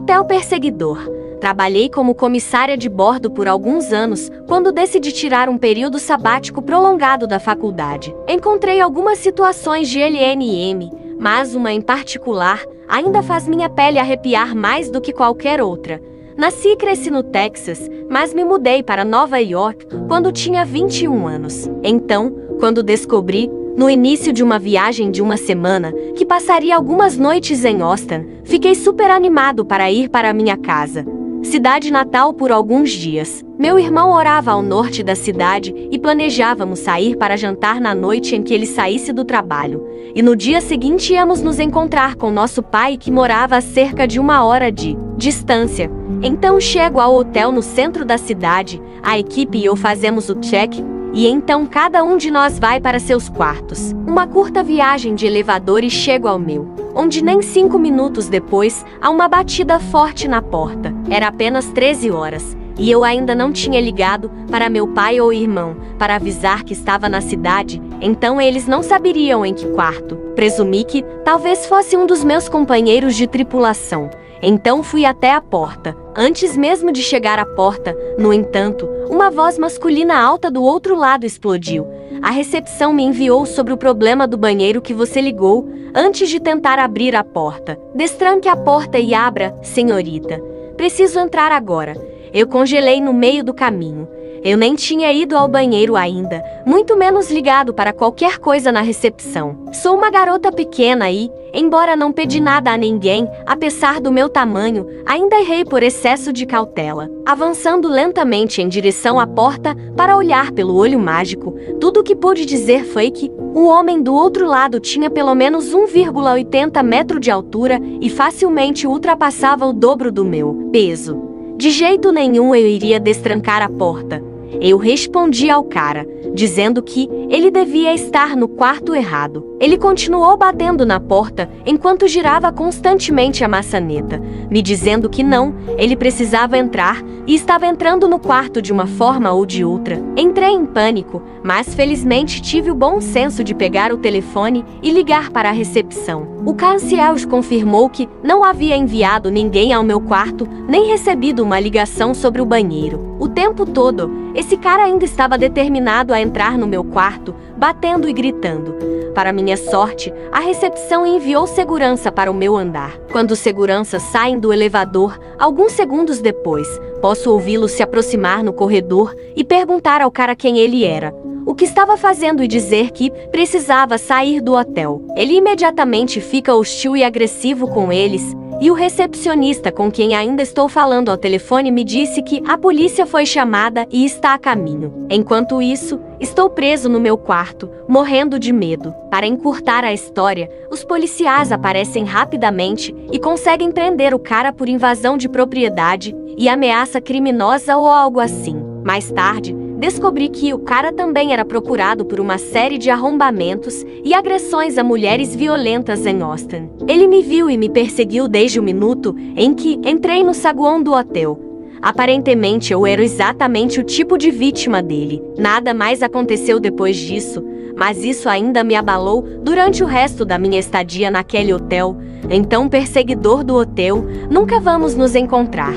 Hotel Perseguidor. Trabalhei como comissária de bordo por alguns anos, quando decidi tirar um período sabático prolongado da faculdade. Encontrei algumas situações de LNM, mas uma em particular ainda faz minha pele arrepiar mais do que qualquer outra. Nasci e cresci no Texas, mas me mudei para Nova York quando tinha 21 anos. Então, quando descobri, no início de uma viagem de uma semana, que passaria algumas noites em Austin, fiquei super animado para ir para minha casa, cidade natal, por alguns dias. Meu irmão morava ao norte da cidade e planejávamos sair para jantar na noite em que ele saísse do trabalho. E no dia seguinte íamos nos encontrar com nosso pai, que morava a cerca de 1 hora de distância. Então chego ao hotel no centro da cidade, a equipe e eu fazemos o check, e então cada um de nós vai para seus quartos. Uma curta viagem de elevador e chego ao meu, onde nem 5 minutos depois, há uma batida forte na porta. Era apenas 13 horas, e eu ainda não tinha ligado para meu pai ou irmão, para avisar que estava na cidade, então eles não saberiam em que quarto. Presumi que talvez fosse um dos meus companheiros de tripulação. Então fui até a porta. Antes mesmo de chegar à porta, no entanto, uma voz masculina alta do outro lado explodiu. A recepção me enviou sobre o problema do banheiro que você ligou, antes de tentar abrir a porta. Destranque a porta e abra, senhorita. Preciso entrar agora. Eu congelei no meio do caminho. Eu nem tinha ido ao banheiro ainda, muito menos ligado para qualquer coisa na recepção. Sou uma garota pequena e, embora não pedi nada a ninguém, apesar do meu tamanho, ainda errei por excesso de cautela. Avançando lentamente em direção à porta para olhar pelo olho mágico, tudo o que pude dizer foi que o homem do outro lado tinha pelo menos 1,80 metros de altura e facilmente ultrapassava o dobro do meu peso. De jeito nenhum eu iria destrancar a porta. Eu respondi ao cara, dizendo que ele devia estar no quarto errado. Ele continuou batendo na porta enquanto girava constantemente a maçaneta, me dizendo que não, ele precisava entrar e estava entrando no quarto de uma forma ou de outra. Entrei em pânico, mas felizmente tive o bom senso de pegar o telefone e ligar para a recepção. O concierge confirmou que não havia enviado ninguém ao meu quarto, nem recebido uma ligação sobre o banheiro. O tempo todo, esse cara ainda estava determinado a entrar no meu quarto, batendo e gritando. Para minha sorte, a recepção enviou segurança para o meu andar. Quando os seguranças saem do elevador, alguns segundos depois, posso ouvi-lo se aproximar no corredor e perguntar ao cara quem ele era, o que estava fazendo e dizer que precisava sair do hotel. Ele imediatamente fica hostil e agressivo com eles, e o recepcionista com quem ainda estou falando ao telefone me disse que a polícia foi chamada e está a caminho. Enquanto isso, estou preso no meu quarto, morrendo de medo. Para encurtar a história, os policiais aparecem rapidamente e conseguem prender o cara por invasão de propriedade e ameaça criminosa ou algo assim. Mais tarde, descobri que o cara também era procurado por uma série de arrombamentos e agressões a mulheres violentas em Austin. Ele me viu e me perseguiu desde o minuto em que entrei no saguão do hotel. Aparentemente eu era exatamente o tipo de vítima dele. Nada mais aconteceu depois disso, mas isso ainda me abalou durante o resto da minha estadia naquele hotel. Então, perseguidor do hotel, nunca vamos nos encontrar.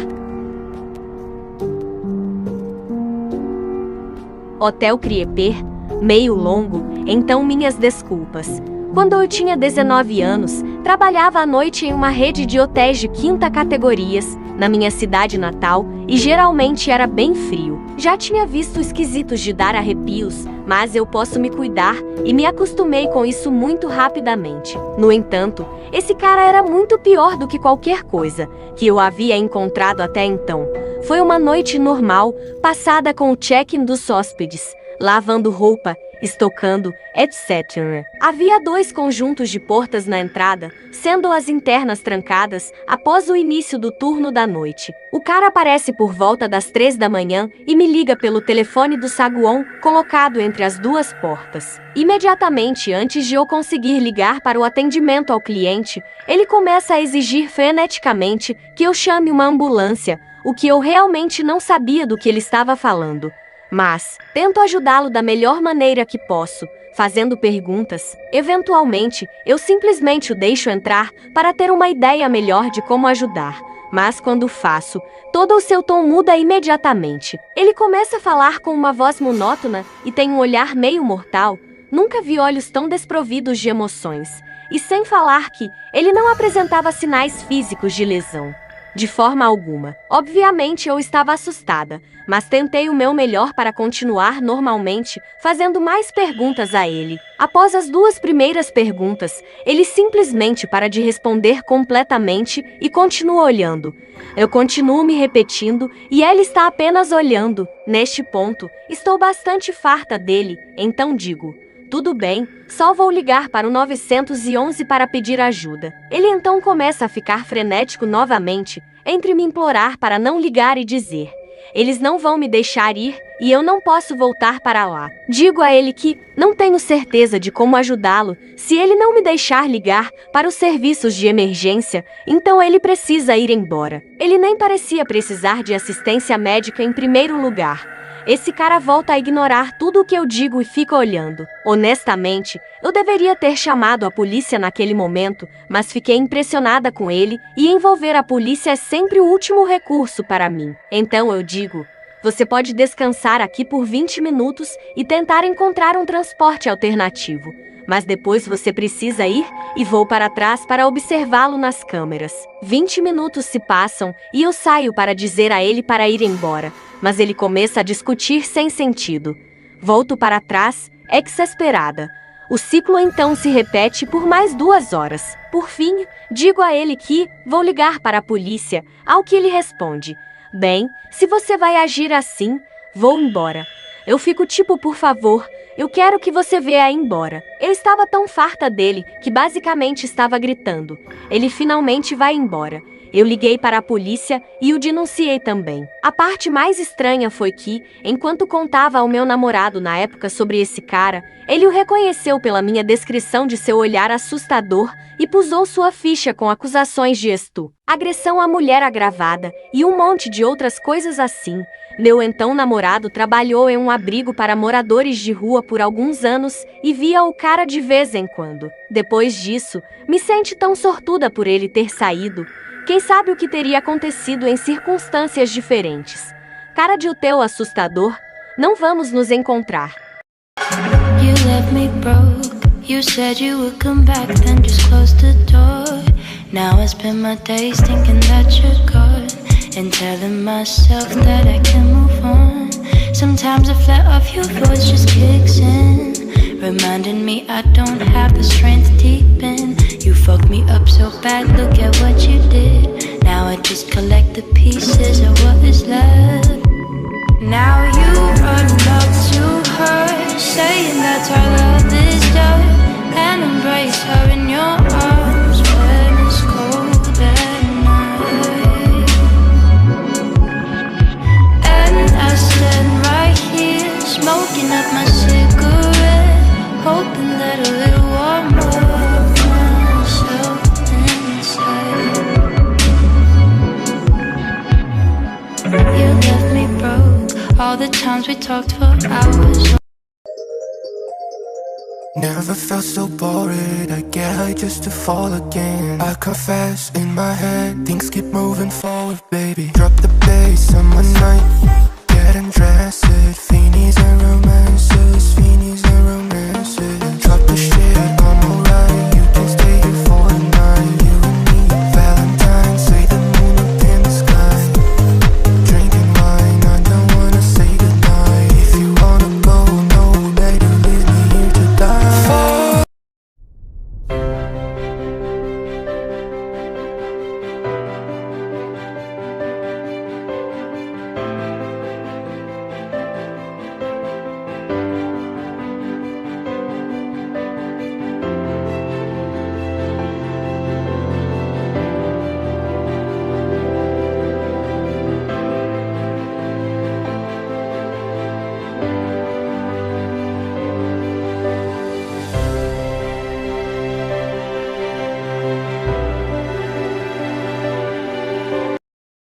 Hotel Creeper, meio longo, então minhas desculpas. Quando eu tinha 19 anos, trabalhava à noite em uma rede de hotéis de 5ª categorias, na minha cidade natal, e geralmente era bem frio. Já tinha visto esquisitos de dar arrepios, mas eu posso me cuidar e me acostumei com isso muito rapidamente. No entanto, esse cara era muito pior do que qualquer coisa que eu havia encontrado até então. Foi uma noite normal, passada com o check-in dos hóspedes, lavando roupa, estocando, etc. Havia 2 conjuntos de portas na entrada, sendo as internas trancadas após o início do turno da noite. O cara aparece por volta das 3 da manhã e me liga pelo telefone do saguão colocado entre as 2 portas. Imediatamente antes de eu conseguir ligar para o atendimento ao cliente, ele começa a exigir freneticamente que eu chame uma ambulância, o que eu realmente não sabia do que ele estava falando. Mas tento ajudá-lo da melhor maneira que posso, fazendo perguntas. Eventualmente, eu simplesmente o deixo entrar para ter uma ideia melhor de como ajudar. Mas quando faço, todo o seu tom muda imediatamente. Ele começa a falar com uma voz monótona e tem um olhar meio mortal. Nunca vi olhos tão desprovidos de emoções. E sem falar que ele não apresentava sinais físicos de lesão. De forma alguma. Obviamente eu estava assustada, mas tentei o meu melhor para continuar normalmente, fazendo mais perguntas a ele. Após as 2 primeiras perguntas, ele simplesmente para de responder completamente e continua olhando. Eu continuo me repetindo e ele está apenas olhando. Neste ponto, estou bastante farta dele, então digo: tudo bem, só vou ligar para o 911 para pedir ajuda. Ele então começa a ficar frenético novamente, entre me implorar para não ligar e dizer: eles não vão me deixar ir e eu não posso voltar para lá. Digo a ele que não tenho certeza de como ajudá-lo. Se ele não me deixar ligar para os serviços de emergência, então ele precisa ir embora. Ele nem parecia precisar de assistência médica em primeiro lugar. Esse cara volta a ignorar tudo o que eu digo e fica olhando. Honestamente, eu deveria ter chamado a polícia naquele momento, mas fiquei impressionada com ele e envolver a polícia é sempre o último recurso para mim. Então eu digo: você pode descansar aqui por 20 minutos e tentar encontrar um transporte alternativo. Mas depois você precisa ir e vou para trás para observá-lo nas câmeras. 20 minutos se passam e eu saio para dizer a ele para ir embora, mas ele começa a discutir sem sentido. Volto para trás, exasperada. O ciclo então se repete por mais 2 horas. Por fim, digo a ele que vou ligar para a polícia, ao que ele responde: bem, se você vai agir assim, vou embora. Eu fico tipo: por favor, eu quero que você vá embora. Eu estava tão farta dele que basicamente estava gritando: ele finalmente vai embora. Eu liguei para a polícia e o denunciei também. A parte mais estranha foi que, enquanto contava ao meu namorado na época sobre esse cara, ele o reconheceu pela minha descrição de seu olhar assustador e pusou sua ficha com acusações de estupro, agressão à mulher agravada e um monte de outras coisas assim. Meu então namorado trabalhou em um abrigo para moradores de rua por alguns anos e via o cara de vez em quando. Depois disso, me senti tão sortuda por ele ter saído. Quem sabe o que teria acontecido em circunstâncias diferentes. Cara de teu assustador, não vamos nos encontrar. You left me broke. You said you would come back, then just closed the door. Now I spend my days thinking that you're gone and telling myself that I can move on. Sometimes the flat of your voice just kicks in, reminding me I don't have the strength to deepen. You fucked me up so bad, look at what you did. Now I just collect the pieces of what is left. Now you run up to her, saying that our love is done, and embrace her in your arms when it's cold at night. And I stand right here, smoking up my cigarette, hoping that a little warm up myself inside. You left me broke, all the times we talked for hours. Never felt so bored, I get high just to fall again. I confess, in my head, things keep moving forward, baby. Drop the bass on my night, getting dressed, fiends and